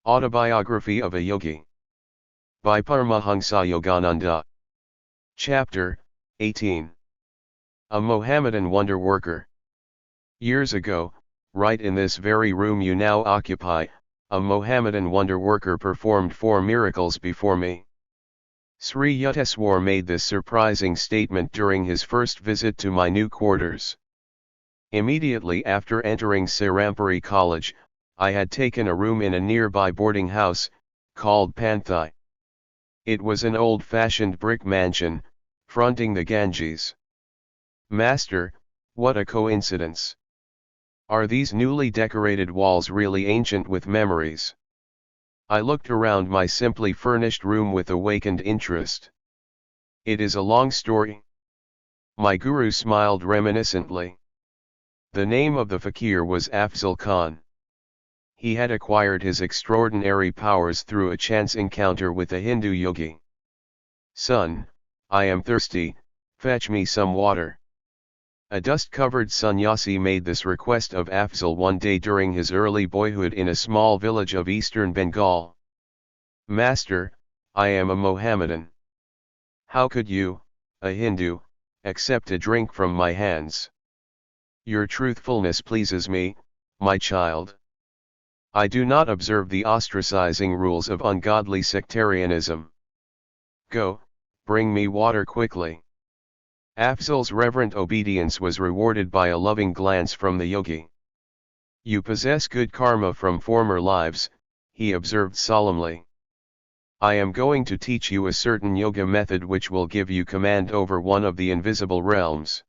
Autobiography of a Yogi. By Paramahansa Yogananda. Chapter 18. A Mohammedan Wonder Worker. Years ago, right in this very room you now occupy, a Mohammedan wonder worker performed 4 miracles before me. Sri Yukteswar made this surprising statement during his first visit to my new quarters. Immediately after entering Serampuri College, I had taken a room in a nearby boarding house, called Panthai. It was an old-fashioned brick mansion, fronting the Ganges. Master, what a coincidence! Are these newly decorated walls really ancient with memories? I looked around my simply furnished room with awakened interest. It is a long story. My guru smiled reminiscently. The name of the fakir was Afzal Khan. He had acquired his extraordinary powers through a chance encounter with a Hindu yogi. "Son, I am thirsty, fetch me some water." A dust-covered sannyasi made this request of Afzal one day during his early boyhood in a small village of eastern Bengal. "Master, I am a Mohammedan. How could you, a Hindu, accept a drink from my hands? Your truthfulness pleases me, my child. I do not observe the ostracizing rules of ungodly sectarianism. Go, bring me water quickly." Afzal's reverent obedience was rewarded by a loving glance from the yogi. "You possess good karma from former lives," he observed solemnly. "I am going to teach you a certain yoga method which will give you command over one of the invisible realms.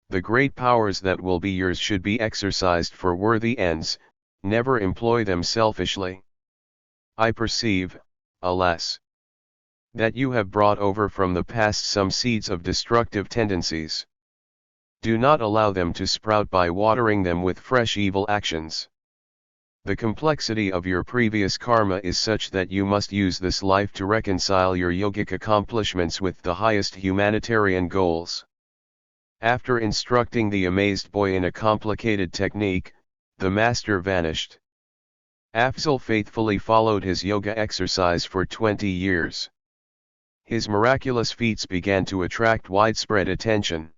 The great powers that will be yours should be exercised for worthy ends, never employ them selfishly. I perceive, alas, that you have brought over from the past some seeds of destructive tendencies. Do not allow them to sprout by watering them with fresh evil actions. The complexity of your previous karma is such that you must use this life to reconcile your yogic accomplishments with the highest humanitarian goals." After instructing the amazed boy in a complicated technique, the master vanished. Afzal faithfully followed his yoga exercise for 20 years. His miraculous feats began to attract widespread attention.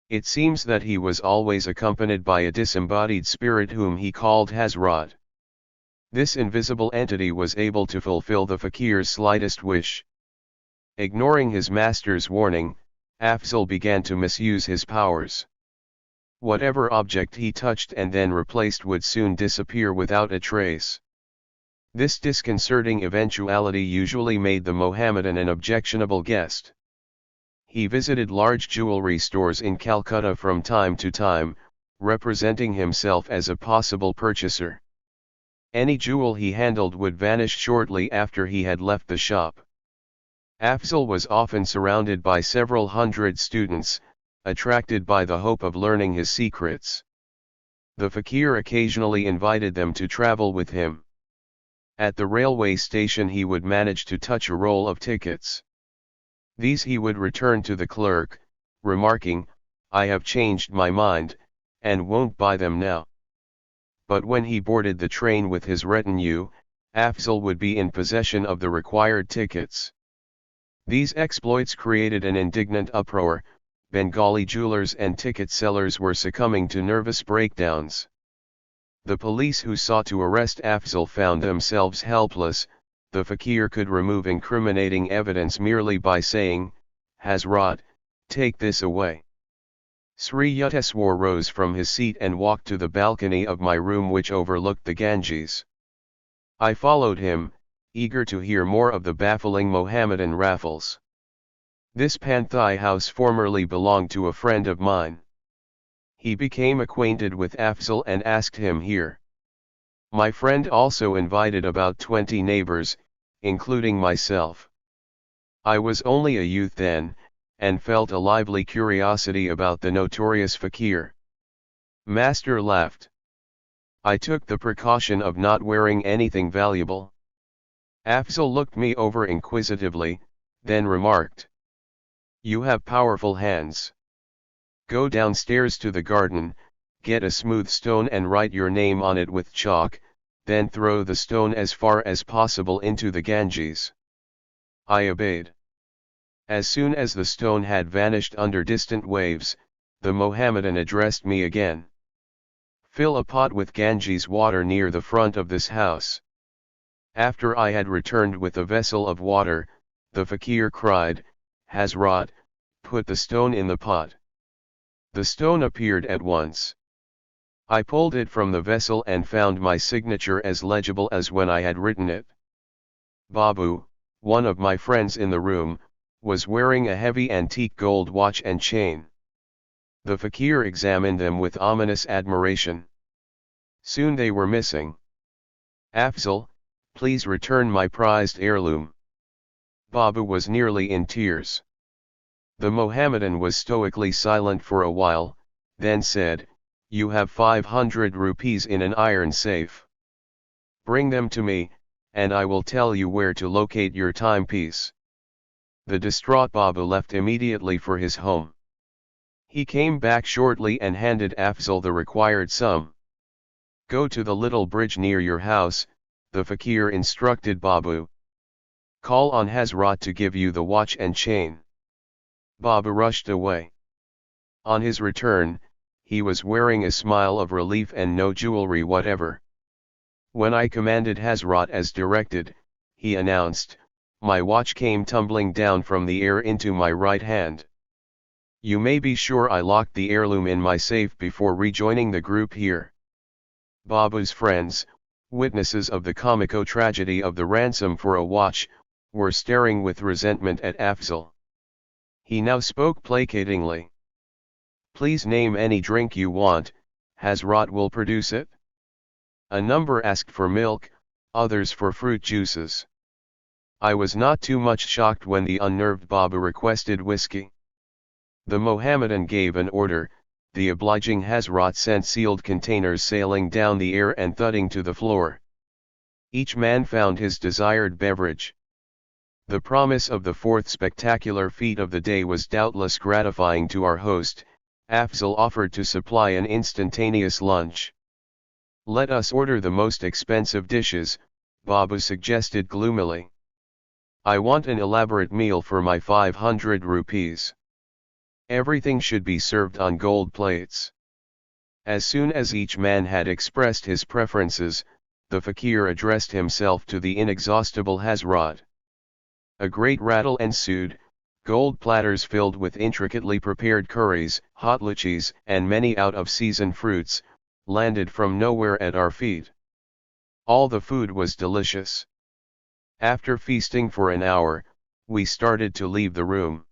It seems that he was always accompanied by a disembodied spirit whom he called Hazrat. This invisible entity was able to fulfill the fakir's slightest wish. Ignoring his master's warning, Afzal began to misuse his powers. Whatever object he touched and then replaced would soon disappear without a trace. This disconcerting eventuality usually made the Mohammedan an objectionable guest. He visited large jewelry stores in Calcutta from time to time, representing himself as a possible purchaser. Any jewel he handled would vanish shortly after he had left the shop. Afzal was often surrounded by several hundred students, attracted by the hope of learning his secrets. The fakir occasionally invited them to travel with him. At the railway station he would manage to touch a roll of tickets. These he would return to the clerk, remarking, "I have changed my mind, and won't buy them now." But when he boarded the train with his retinue, Afzal would be in possession of the required tickets. These exploits created an indignant uproar. Bengali jewelers and ticket sellers were succumbing to nervous breakdowns. The police who sought to arrest Afzal found themselves helpless. The fakir could remove incriminating evidence merely by saying, "Hazrat, take this away." Sri Yukteswar rose from his seat and walked to the balcony of my room which overlooked the Ganges. I followed him, eager to hear more of the baffling Mohammedan raffles. This Panthai house formerly belonged to a friend of mine. He became acquainted with Afzal and asked him here. My friend also invited about 20 neighbors, including myself. I was only a youth then, and felt a lively curiosity about the notorious fakir. Master laughed. I took the precaution of not wearing anything valuable. Afzal looked me over inquisitively, then remarked, "You have powerful hands. Go downstairs to the garden, get a smooth stone and write your name on it with chalk, then throw the stone as far as possible into the Ganges. I obeyed. As soon as the stone had vanished under distant waves, the Mohammedan addressed me again. Fill a pot with Ganges water near the front of this house. After I had returned with a vessel of water, the fakir cried, Hazrat, put the stone in the pot. The stone appeared at once. I pulled it from the vessel and found my signature as legible as when I had written it. Babu, one of my friends in the room, was wearing a heavy antique gold watch and chain. The fakir examined them with ominous admiration. Soon they were missing. Afzal, please return my prized heirloom. Babu was nearly in tears. The Mohammedan was stoically silent for a while, then said, You have 500 rupees in an iron safe. Bring them to me, and I will tell you where to locate your timepiece. The distraught Babu left immediately for his home. He came back shortly and handed Afzal the required sum. Go to the little bridge near your house, the fakir instructed Babu. Call on Hazrat to give you the watch and chain. Babu rushed away. On his return, he was wearing a smile of relief and no jewelry whatever. When I commanded Hazrat as directed, he announced, My watch came tumbling down from the air into my right hand. You may be sure I locked the heirloom in my safe before rejoining the group here. Babu's friends, witnesses of the comico tragedy of the ransom for a watch, were staring with resentment at Afzal. He now spoke placatingly. Please name any drink you want, Hazrat will produce it. A number asked for milk, others for fruit juices. I was not too much shocked when the unnerved Babu requested whiskey. The Mohammedan gave an order, the obliging Hazrat sent sealed containers sailing down the air and thudding to the floor. Each man found his desired beverage. The promise of the fourth spectacular feat of the day was doubtless gratifying to our host. Afzal offered to supply an instantaneous lunch. Let us order the most expensive dishes, Babu suggested gloomily. I want an elaborate meal for my 500 rupees. Everything should be served on gold plates. As soon as each man had expressed his preferences, the fakir addressed himself to the inexhaustible Hazrat. A great rattle ensued. Gold platters filled with intricately prepared curries, hot luchis, and many out-of-season fruits, landed from nowhere at our feet. All the food was delicious. After feasting for an hour, we started to leave the room.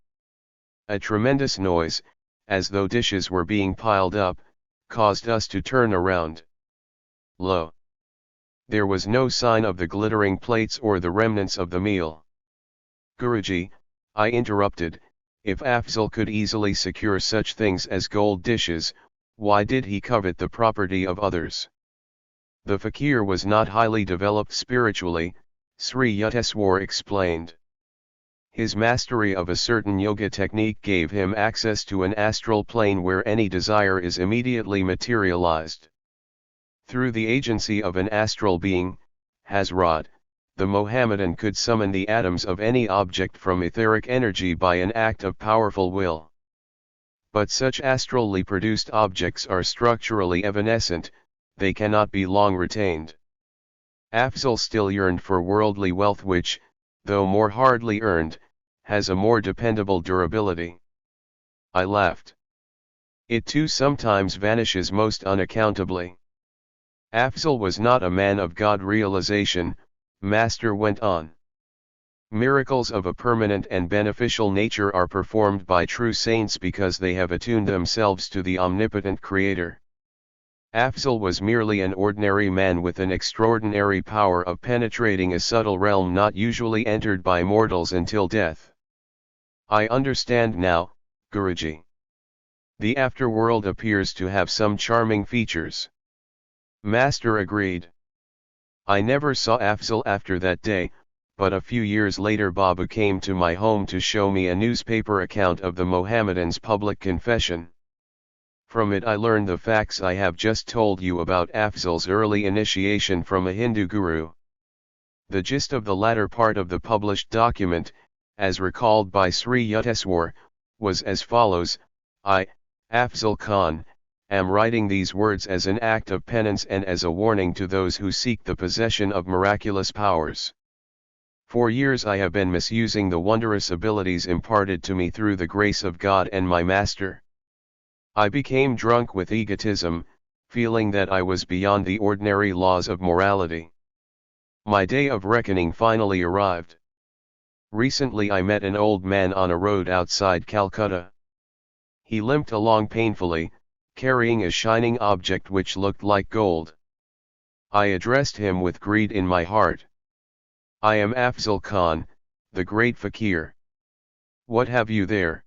A tremendous noise, as though dishes were being piled up, caused us to turn around. Lo! There was no sign of the glittering plates or the remnants of the meal. Guruji, I interrupted, if Afzal could easily secure such things as gold dishes, why did he covet the property of others? The fakir was not highly developed spiritually, Sri Yukteswar explained. His mastery of a certain yoga technique gave him access to an astral plane where any desire is immediately materialized. Through the agency of an astral being, Hazrat, the Mohammedan could summon the atoms of any object from etheric energy by an act of powerful will. But such astrally produced objects are structurally evanescent, they cannot be long retained. Afzal still yearned for worldly wealth which, though more hardly earned, has a more dependable durability. I laughed. It too sometimes vanishes most unaccountably. Afzal was not a man of God realization, Master went on. Miracles of a permanent and beneficial nature are performed by true saints because they have attuned themselves to the omnipotent Creator. Afzal was merely an ordinary man with an extraordinary power of penetrating a subtle realm not usually entered by mortals until death. I understand now, Guruji. The afterworld appears to have some charming features. Master agreed. I never saw Afzal after that day, but a few years later Babu came to my home to show me a newspaper account of the Mohammedan's public confession. From it I learned the facts I have just told you about Afzal's early initiation from a Hindu guru. The gist of the latter part of the published document, as recalled by Sri Yukteswar, was as follows: I, Afzal Khan, am writing these words as an act of penance and as a warning to those who seek the possession of miraculous powers. For years I have been misusing the wondrous abilities imparted to me through the grace of God and my Master. I became drunk with egotism, feeling that I was beyond the ordinary laws of morality. My day of reckoning finally arrived. Recently I met an old man on a road outside Calcutta. He limped along painfully, carrying a shining object which looked like gold. I addressed him with greed in my heart. I am Afzal Khan, the great fakir. What have you there?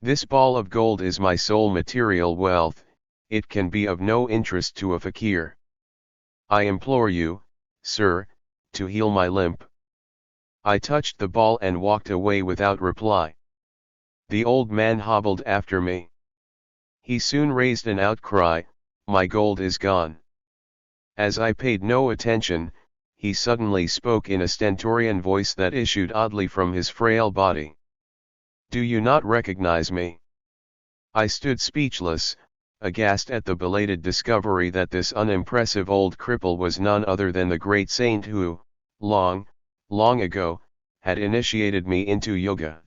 This ball of gold is my sole material wealth, it can be of no interest to a fakir. I implore you, sir, to heal my limp. I touched the ball and walked away without reply. The old man hobbled after me. He soon raised an outcry, my gold is gone. As I paid no attention, he suddenly spoke in a stentorian voice that issued oddly from his frail body. Do you not recognize me? I stood speechless, aghast at the belated discovery that this unimpressive old cripple was none other than the great saint who, long ago, had initiated me into yoga.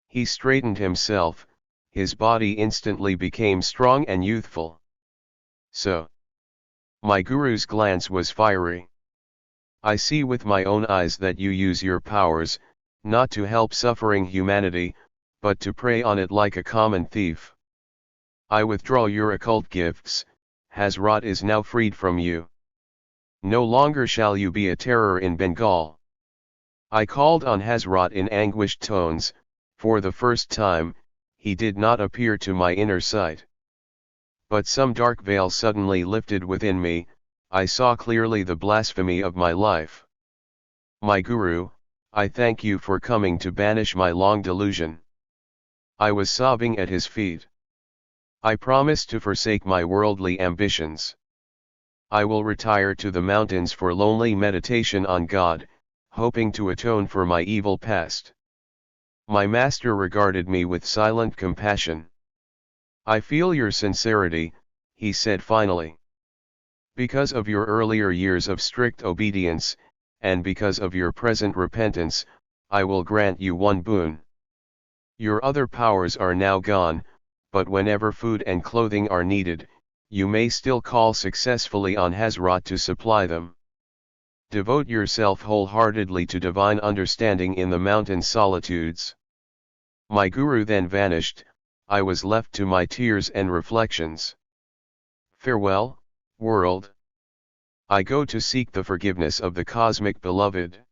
He straightened himself, his body instantly became strong and youthful. So, my guru's glance was fiery. I see with my own eyes that you use your powers, not to help suffering humanity, but to prey on it like a common thief. I withdraw your occult gifts, Hazrat is now freed from you. No longer shall you be a terror in Bengal. I called on Hazrat in anguished tones. For the first time, he did not appear to my inner sight. But some dark veil suddenly lifted within me, I saw clearly the blasphemy of my life. My Guru, I thank you for coming to banish my long delusion. I was sobbing at his feet. I promise to forsake my worldly ambitions. I will retire to the mountains for lonely meditation on God, hoping to atone for my evil past. My master regarded me with silent compassion. I feel your sincerity, he said finally. Because of your earlier years of strict obedience, and because of your present repentance, I will grant you one boon. Your other powers are now gone, but whenever food and clothing are needed, you may still call successfully on Hazrat to supply them. Devote yourself wholeheartedly to divine understanding in the mountain solitudes. My Guru then vanished, I was left to my tears and reflections. Farewell, world. I go to seek the forgiveness of the cosmic beloved.